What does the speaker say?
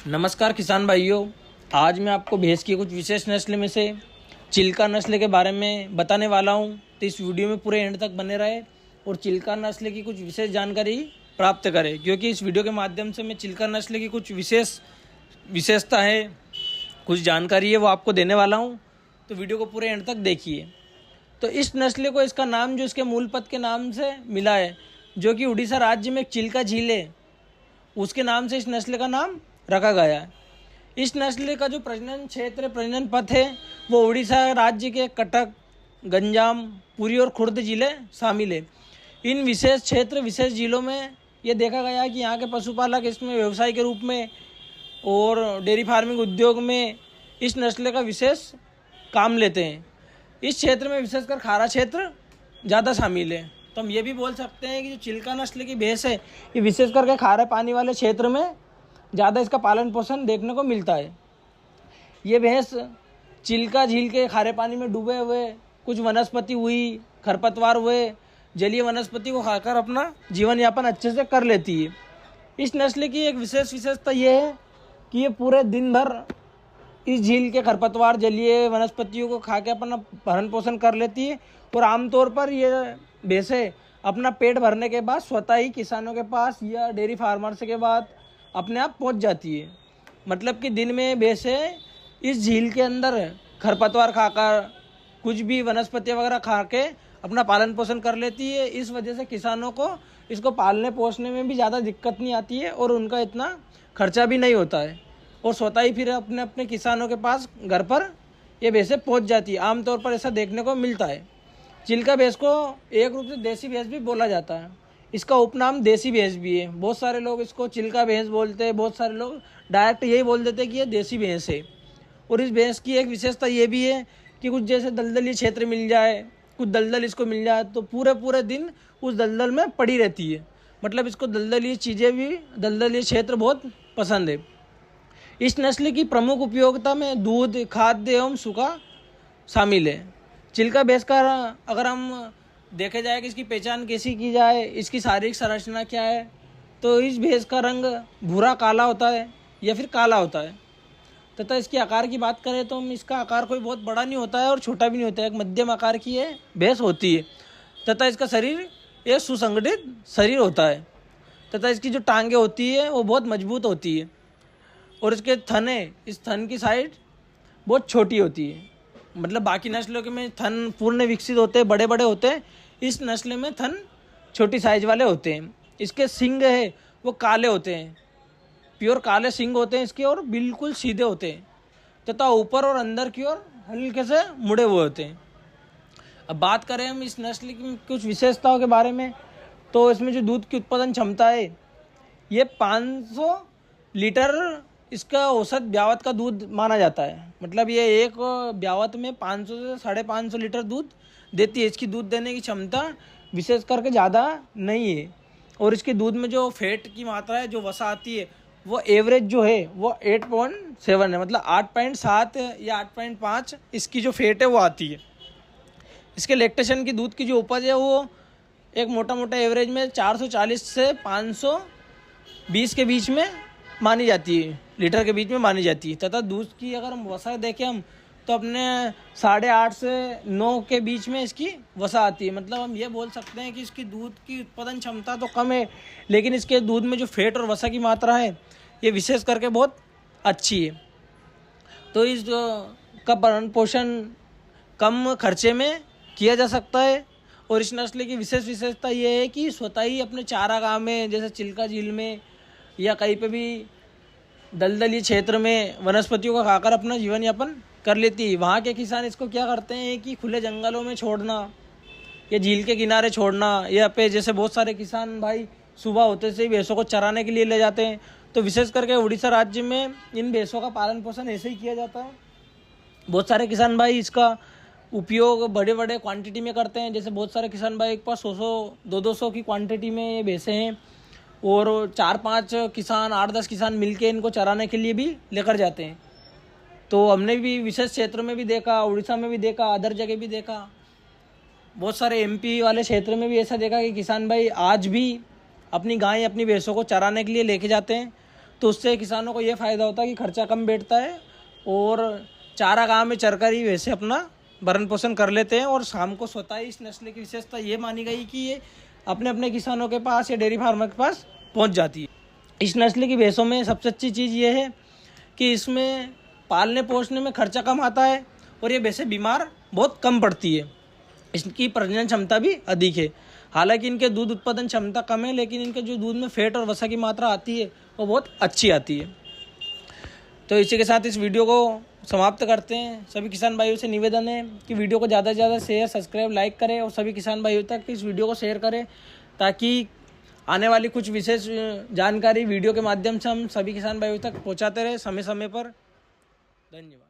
नमस्कार किसान भाइयों। आज मैं आपको भैंस की कुछ विशेष नस्ल में से चिल्का नस्ल के बारे में बताने वाला हूं। तो इस वीडियो में पूरे एंड तक बने रहे और चिल्का नस्ल की कुछ विशेष जानकारी प्राप्त करें, क्योंकि इस वीडियो के माध्यम से मैं चिल्का नस्ल की कुछ विशेषता है, कुछ जानकारी है, वो आपको देने वाला हूँ। तो वीडियो को पूरे एंड तक देखिए। तो इस नस्ल को इसका नाम जो इसके मूल पद के नाम से मिला है, जो कि उड़ीसा राज्य में एक चिल्का झील है, उसके नाम से इस नस्ल का नाम रखा गया है। इस नस्ल का जो प्रजनन क्षेत्र, प्रजनन पथ है, वो उड़ीसा राज्य के कटक, गंजाम, पुरी और खुर्द जिले शामिल है। इन विशेष क्षेत्र, विशेष जिलों में ये देखा गया है कि यहाँ के पशुपालक इसमें व्यवसाय के रूप में और डेयरी फार्मिंग उद्योग में इस नस्ल का विशेष काम लेते हैं। इस क्षेत्र में विशेषकर खारा क्षेत्र ज़्यादा शामिल है। तो हम ये भी बोल सकते हैं कि जो चिल्का नस्ल की भैंस है, ये विशेष करके खारे पानी वाले क्षेत्र में ज़्यादा इसका पालन पोषण देखने को मिलता है। ये भैंस चिल्का झील के खारे पानी में डूबे हुए कुछ वनस्पति हुई, खरपतवार हुए, जलीय वनस्पति को खाकर अपना जीवन यापन अच्छे से कर लेती है। इस नस्ल की एक विशेषता ये है कि ये पूरे दिन भर इस झील के खरपतवार, जलीय वनस्पतियों को खा के अपना भरण पोषण कर लेती है। और आमतौर पर ये भैंसें अपना पेट भरने के बाद स्वतः ही किसानों के पास या डेयरी फार्मर्स के बाद अपने आप पहुंच जाती है। मतलब कि दिन में भैंसें इस झील के अंदर खरपतवार खाकर, कुछ भी वनस्पति वगैरह खा के अपना पालन पोषण कर लेती है। इस वजह से किसानों को इसको पालने पोसने में भी ज़्यादा दिक्कत नहीं आती है और उनका इतना खर्चा भी नहीं होता है। और स्वतः ही फिर अपने अपने किसानों के पास घर पर ये भैंसें पहुँच जाती है। आमतौर पर ऐसा देखने को मिलता है। चिल्का भैंस को एक रूप से देसी भैंस भी बोला जाता है। इसका उपनाम देसी भैंस भी है। बहुत सारे लोग इसको चिल्का भैंस बोलते हैं, बहुत सारे लोग डायरेक्ट यही बोल देते हैं कि ये देसी भैंस है। और इस भैंस की एक विशेषता ये भी है कि कुछ जैसे दलदली क्षेत्र मिल जाए, कुछ दलदल इसको मिल जाए, तो पूरे दिन उस दलदल में पड़ी रहती है। मतलब इसको दलदली चीज़ें भी, दलदली क्षेत्र बहुत पसंद है। इस नस्ल की प्रमुख उपयोगिता में दूध, खाद्य एवं सूखा शामिल है। चिल्का भैंस का अगर हम देखे जाए कि इसकी पहचान कैसी की जाए, इसकी शारीरिक संरचना क्या है, तो इस भैंस का रंग भूरा काला होता है या फिर काला होता है। तथा इसके आकार की बात करें तो इसका आकार कोई बहुत बड़ा नहीं होता है और छोटा भी नहीं होता है, एक मध्यम आकार की ये भैंस होती है। तथा इसका शरीर एक सुसंगठित शरीर होता है। तथा इसकी जो टांगें होती है वो बहुत मजबूत होती है। और इसके थन है, इस थन की साइड बहुत छोटी होती है। मतलब बाकी नस्लों के में थन पूर्ण विकसित होते हैं, बड़े बड़े होते हैं। इस नस्ल में थन छोटी साइज वाले होते हैं। इसके सींग है वो काले होते हैं, प्योर काले सींग होते हैं इसके, और बिल्कुल सीधे होते हैं तथा ऊपर और अंदर की ओर हल्के से मुड़े हुए होते हैं। अब बात करें हम इस नस्ल की कुछ विशेषताओं के बारे में, तो इसमें जो दूध की उत्पादन क्षमता है, ये 500 लीटर इसका औसत ब्यावत का दूध माना जाता है। मतलब ये एक ब्यावत में 500 से 550 लीटर दूध देती है। इसकी दूध देने की क्षमता विशेष करके ज़्यादा नहीं है। और इसके दूध में जो फैट की मात्रा है, जो वसा आती है, वो एवरेज जो है वो 8.7 है। मतलब 8.7 या 8.5 इसकी जो फैट है वो आती है। इसके लैक्टेशन की दूध की जो उपज है वो एक मोटा एवरेज में 440 से 520 के बीच में मानी जाती है, लीटर के बीच में मानी जाती है। तथा दूध की अगर हम वसा देखें हम, तो अपने 8.5 से 9 के बीच में इसकी वसा आती है। मतलब हम ये बोल सकते हैं कि इसकी दूध की उत्पादन क्षमता तो कम है, लेकिन इसके दूध में जो फैट और वसा की मात्रा है ये विशेष करके बहुत अच्छी है। तो इस का भरण पोषण कम खर्चे में किया जा सकता है। और इस नस्ल की विशेषता ये है कि स्वतः ही अपने चारागाह में, जैसे चिल्का झील में या कहीं पे भी दलदली क्षेत्र में वनस्पतियों को खाकर अपना जीवन यापन कर लेती है। वहाँ के किसान इसको क्या करते हैं कि खुले जंगलों में छोड़ना या झील के किनारे छोड़ना, या पे जैसे बहुत सारे किसान भाई सुबह होते से ही भैंसों को चराने के लिए ले जाते हैं। तो विशेष करके उड़ीसा राज्य में इन भैंसों का पालन पोषण ऐसे ही किया जाता है। बहुत सारे किसान भाई इसका उपयोग बड़े बड़े क्वांटिटी में करते हैं। जैसे बहुत सारे किसान भाई के पास 100-100, 200 की क्वांटिटी में ये भैंसें हैं, और 4-5 किसान, 8-10 किसान मिलके इनको चराने के लिए भी लेकर जाते हैं। तो हमने भी विशेष क्षेत्रों में भी देखा, उड़ीसा में भी देखा, अदर जगह भी देखा, बहुत सारे एमपी वाले क्षेत्र में भी ऐसा देखा कि किसान भाई आज भी अपनी गाय, अपनी भैंसों को चराने के लिए लेके जाते हैं। तो उससे किसानों को ये फ़ायदा होता है कि खर्चा कम बैठता है और चारा गाँव में चरकर ही वैसे अपना भरण पोषण कर लेते हैं। और शाम को स्वतः ही इस नस्ल की विशेषता ये मानी गई कि ये अपने अपने किसानों के पास या डेयरी फार्मर के पास पहुंच जाती है। इस नस्ल की भैंसों में सबसे अच्छी चीज़ ये है कि इसमें पालने पोसने में खर्चा कम आता है और ये भैंसें बीमार बहुत कम पड़ती है। इसकी प्रजनन क्षमता भी अधिक है। हालांकि इनके दूध उत्पादन क्षमता कम है, लेकिन इनके जो दूध में फैट और वसा की मात्रा आती है वो बहुत अच्छी आती है। तो इसी के साथ इस वीडियो को समाप्त करते हैं। सभी किसान भाइयों से निवेदन है कि वीडियो को ज़्यादा से ज़्यादा शेयर, सब्सक्राइब, लाइक करें और सभी किसान भाइयों तक इस वीडियो को शेयर करें, ताकि आने वाली कुछ विशेष जानकारी वीडियो के माध्यम से हम सभी किसान भाइयों तक पहुंचाते रहे समय समय पर। धन्यवाद।